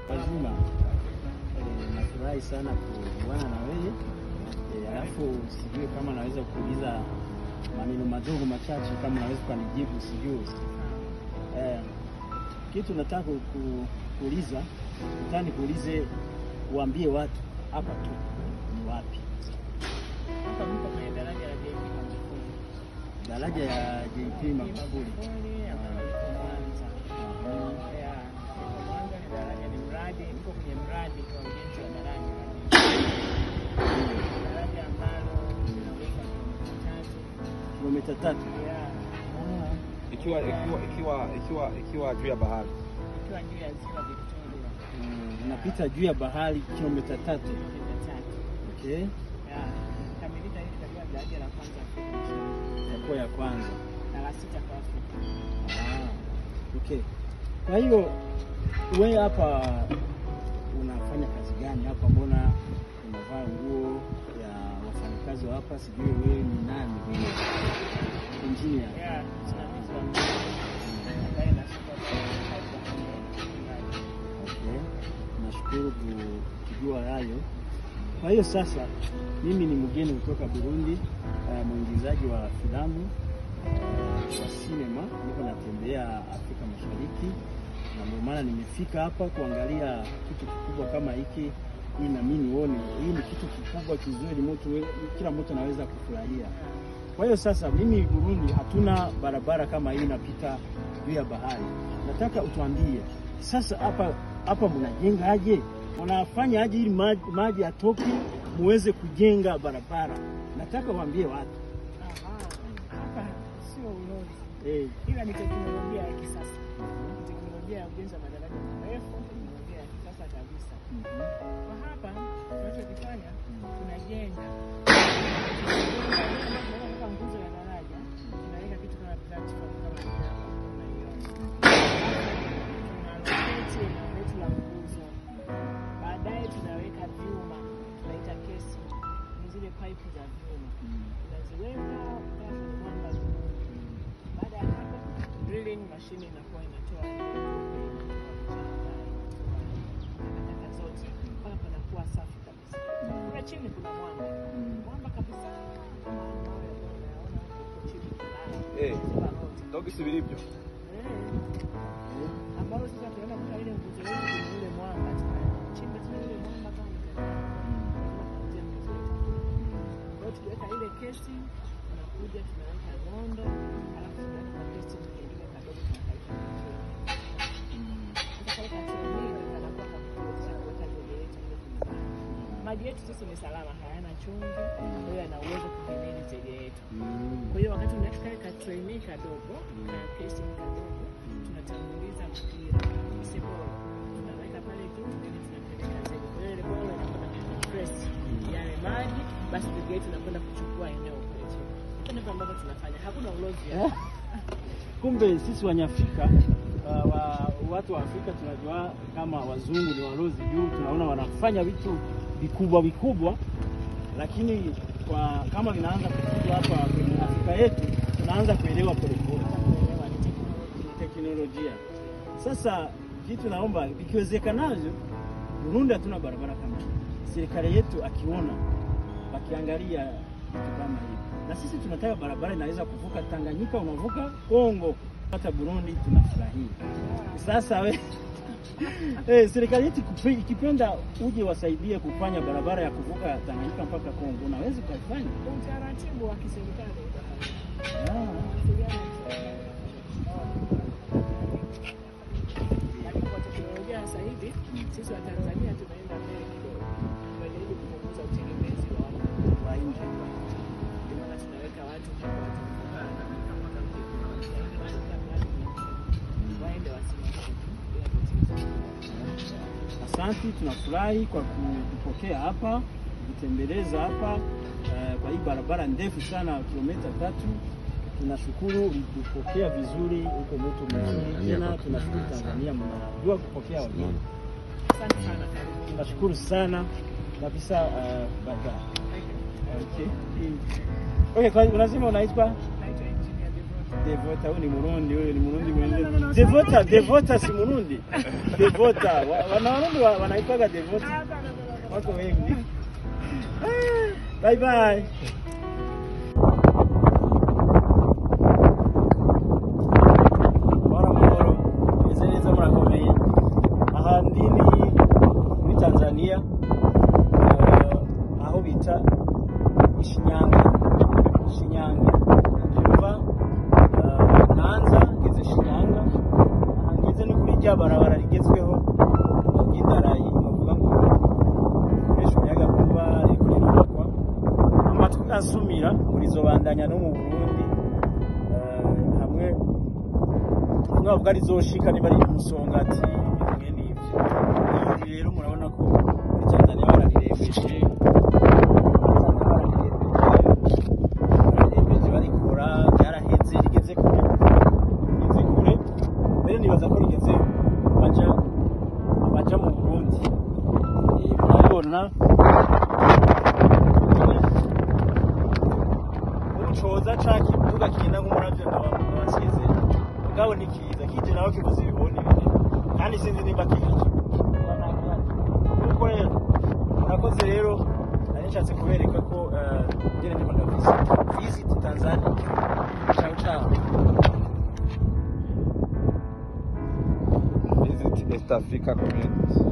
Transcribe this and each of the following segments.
Lazima nafurahi sana kujuana na wewe. Alafu sijui kama naweza kuuliza maneno madogo machache, kama naweza kunijibu sijui. Kitu nataka kuuliza, nataka kuulize uambie watu hapa tu ni wapi? Hapa mko kwenye daraja la JP Magufuli. Daraja ya JP Magufuli. Mwanza. Mwanza ni daraja, ni mradi, mko kwenye mradi kwa ujenzi wa daraja. Daraja ambalo linaweka kilomita 3. Ikiwa juu ya bahari. Ikiwa juu ya ziwa Victoria. Inapita juu ya bahari kilomita 3. Okay. Kamilika hili itakuwa daraja la kwanza Afrika. Ya kwanza. Na la 6 kwa Afrika. Okay. Kwa hiyo wewe hapa unafanya kazi gani hapa? Mbona unavaa nguo ya wafanyakazi hapa? Sijui wewe ni nani? Engineer. Okay. Nashukuru kujua hayo. Kwa hiyo sasa mimi ni mgeni kutoka Burundi, mwigizaji wa filamu wa sinema, niko natembea Afrika Mashariki, na ndio maana nimefika hapa kuangalia kitu kikubwa kama hiki. Hii na mimi nione hii ni kitu kikubwa kizuri, kila mtu anaweza kufurahia. Kwa hiyo sasa mimi Burundi hatuna barabara kama hii inapita juu ya bahari. Nataka utuambie sasa hapa mnajenga aje? Unafanya aje ili maji atoke muweze kujenga barabara? Nataka waambie watu. Hapa sio ulozi. Ila ni teknolojia ya kisasa. Teknolojia ya ujenzi wa madaraja marefu, teknolojia ya kisasa kabisa. Kwa hapa tunachokifanya tunajenga nguzo ya daraja, tunaweka kitu kama platform kama hiyo. Baadaye tunaweka vyuma, tunaita kesi, ni zile pipe za vyuma. Tunaziweka kwa mwamba. Baada ya hapo drilling machine inakuwa inatoa taka zote mpaka panakuwa safi kabisa. Kwa chini kuna mwamba kabisa. Ndio si vilivyo. Ambao sasa tunaenda kwa ile nguzo yetu kwenye ile mwamba, chimba tena ile mwamba kama kwa tukiweka ile kesi, tunakuja tunaweka nondo, alafu tunaweka kesi nyingine kadogo tunaweka. Tutaweka chini na kwa kabisa kuweka generator ile. Maji yetu sisi ni salama, hayana chumvi, kwa hiyo yana uwezo kuhimili zege yetu. Kwa hiyo wakati tunaweka trainee kadogo na kesi kadogo, tunatanguliza mpira isipo tunaweka pale juu ili tunapeleka zege. Kwa hiyo ile bora inakwenda kupress yale maji, basi zege yetu inakwenda kuchukua eneo kwetu. Kuna mambo ambayo tunafanya, hakuna ulozi hapa. Kumbe sisi Wanyafrika, watu wa Afrika tunajua kama wazungu ni walozi juu, tunaona wanafanya vitu vikubwa, lakini kama vinaanza kuja hapa kwenye Afrika yetu tunaanza kuelewa polepole teknolojia. Sasa kitu naomba ikiwezekanaje, Burundi hatuna barabara kama hii. Serikali yetu akiona wakiangalia kitu kama hii, na sisi tunataka barabara inaweza kuvuka Tanganyika, unavuka Kongo hata Burundi, tunafurahia. Sasa serikali yetu ikipenda uje wasaidie kufanya barabara ya kuvuka Tanganyika mpaka Kongo, unaweza kufanya kwa utaratibu wa kiserikali. Kwa teknolojia sasa hivi sisi wa Tanzania tunaenda mbele kidogo. Tunajaribu kupunguza utegemezi wa nje. Maana tunaweka watu waende wasimame. Asante, tunafurahi kwa kupokea hapa, kutembeleza hapa kwa hii barabara ndefu sana kilomita 3. Tunashukuru kupokea vizuri huko mtu mzuri. Tena tunashukuru Tanzania mnajua kupokea wageni. Asante sana. Tunashukuru sana kabisa. Okay. Okay, kwa unasema unaitwa? Naitwa Engineer Devota huyu ni Murundi, huyu ni Murundi mwenyewe. Devota si Murundi. Devota. Warundi wanaitwa Devota. Wako wengi. Bye bye. Tanzania aho bita Shinyanga ndumva Mwanza ngeze Shinyanga ngeze no kuri rya barabara rigezweho ry'indarayi bavuga ngo besho yaga kuba ariko rirubakwa amatwi asumira muri zo bandanya no mu Burundi hamwe bavuga rizoshika niba ari umusongati bimwe n'ivyo rero murabona ko muri Tanzania bararembeje barikora byarahetse rigeze kure mbere nibaza ko rigeze abaja mu Burundi murabona ucoza caki tuga kigenda nk'umuravyo abasize mugabo nikiza kije naho kibuze ibihoni bine kandi sinzi nimba kije uko rero murakoze rero nishatse kubereka ko ngene ndikunda visit Tanzania. Ciao ciao. Visit East Africa community.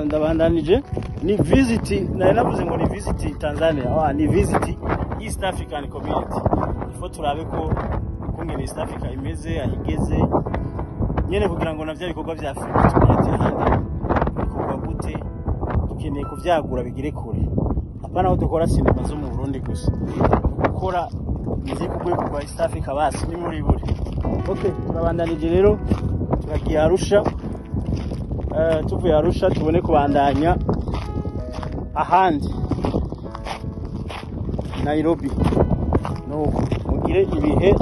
Ndabandanije ni visit navuze ngo ni visit Tanzania ni visit East African community ifo turabe ko kungene East Africa imeze ahigeze nyene kugira ngo navyo bikorwa vya Africa tumete handi bikorwa gute tukeneye kuvyagura bigire kure apana aho dukora sinema zo mu Burundi gusa gukora muziki kugwego kwa East Africa basi ni muri buri. Okay, turabandanije rero turagiye Arusha. Tuvuye Arusha tubone kubandanya ahandi Nairobi nuko mugire ibihe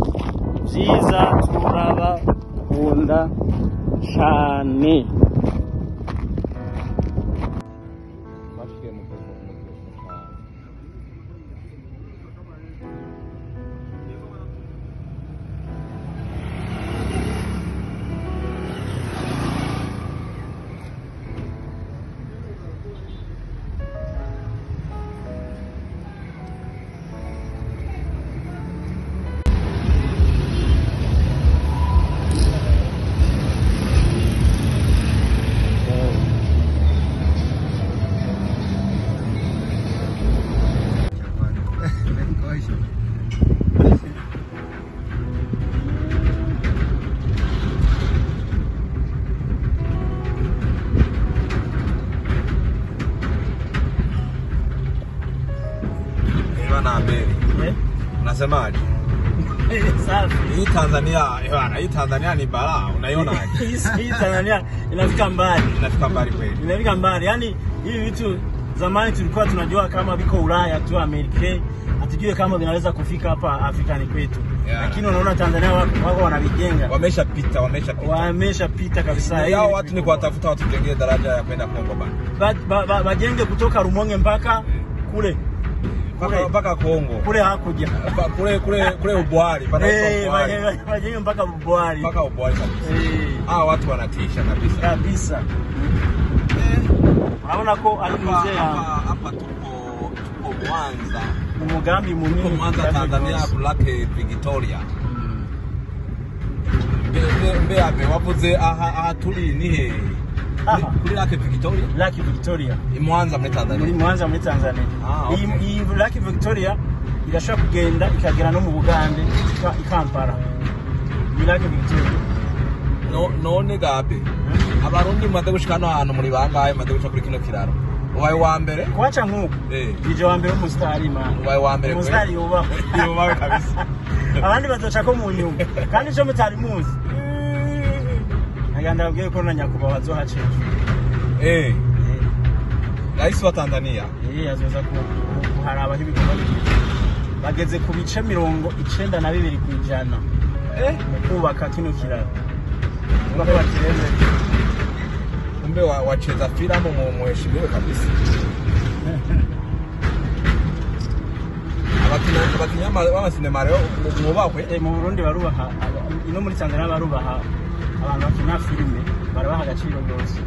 byiza turaba kunda cyane. Abel. Unasemaje? Safi. Hii Tanzania, hii Tanzania ni balaa, unaiona aje? Hii Tanzania inafika mbali. Inafika mbali kweli. Inafika mbali. Yaani hivi vitu zamani tulikuwa tunajua kama viko Ulaya tu, Amerika, hatujue kama vinaweza kufika hapa Afrika ni kwetu. Lakini unaona Tanzania wako wanavijenga. Wameshapita kabisa. Hao watu ni kuwatafuta watu jengee daraja ya kwenda Kongo bana. Wajenge kutoka Rumonge mpaka kule. Mpaka Kongo. Kule hakuja. Kule Ubwari, wajenge mpaka Ubwari. Mpaka Ubwari kabisa. Hao watu wanatisha kabisa. Kabisa. Unaona ko alimuzea hapa tupo Mwanza. Umugambi munini Mwanza Tanzania Black Victoria. Mbe wapuze aha tuli nihe. Kuri Black Victoria. Mwanza muri Tanzania. Mwanza muri Tanzania. Iyi Black Victoria irashaka kugenda ikagera no mu Bugande ikampara. Black Victoria. None gabe. Abarundi mwade gushikana ahantu muri bangaye mwade guca kuri kino kiraro. Ubaye wa mbere? Kwacha nkuko. Ije wa mbere umusitari man. Ubaye wa mbere. Umusitari yubawe kabisa. Abandi bazoca ko mu nyuma. Kandi cyo mutari muzi. Aganda ubwiye ko na nyakuba bazohaceje. Rais wa Tanzania. Azoza kuharaba ibikorwa bibiri. bageze ku bice 92 kwijana mu kubaka kino kiraro. Urako bakirenze. Kumbe wacheza filamu muheshimiwe kabisa. Abakinyama baba sinema rero mubakwe mu Burundi barubaha ino muri Tanzania barubaha abantu bakina filime barabaha agaciro gose.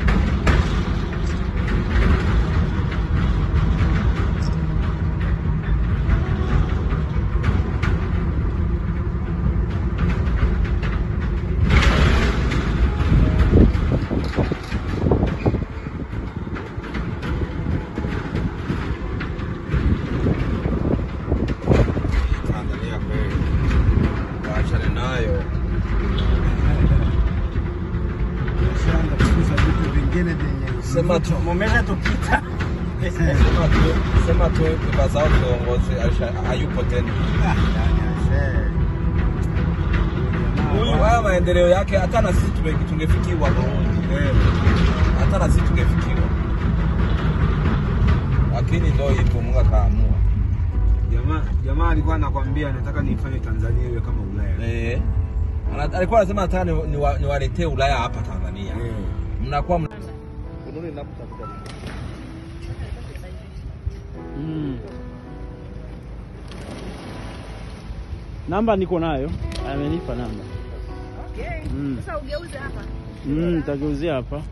Mumesha tukita. Sema tu kibazao kiongozi hayupo tena. Huyu haya maendeleo yake hata na sisi tungefikiwa Burundi. Hata na sisi tungefikiwa. Lakini ndio ipo Mungu akaamua. Jamaa alikuwa anakuambia anataka nifanye Tanzania iwe kama Ulaya. Alikuwa anasema hata niwaletee Ulaya hapa Tanzania. Mnakuwa Namba niko nayo. Amenipa namba. Okay. Sasa ugeuze hapa. Tageuzia hapa.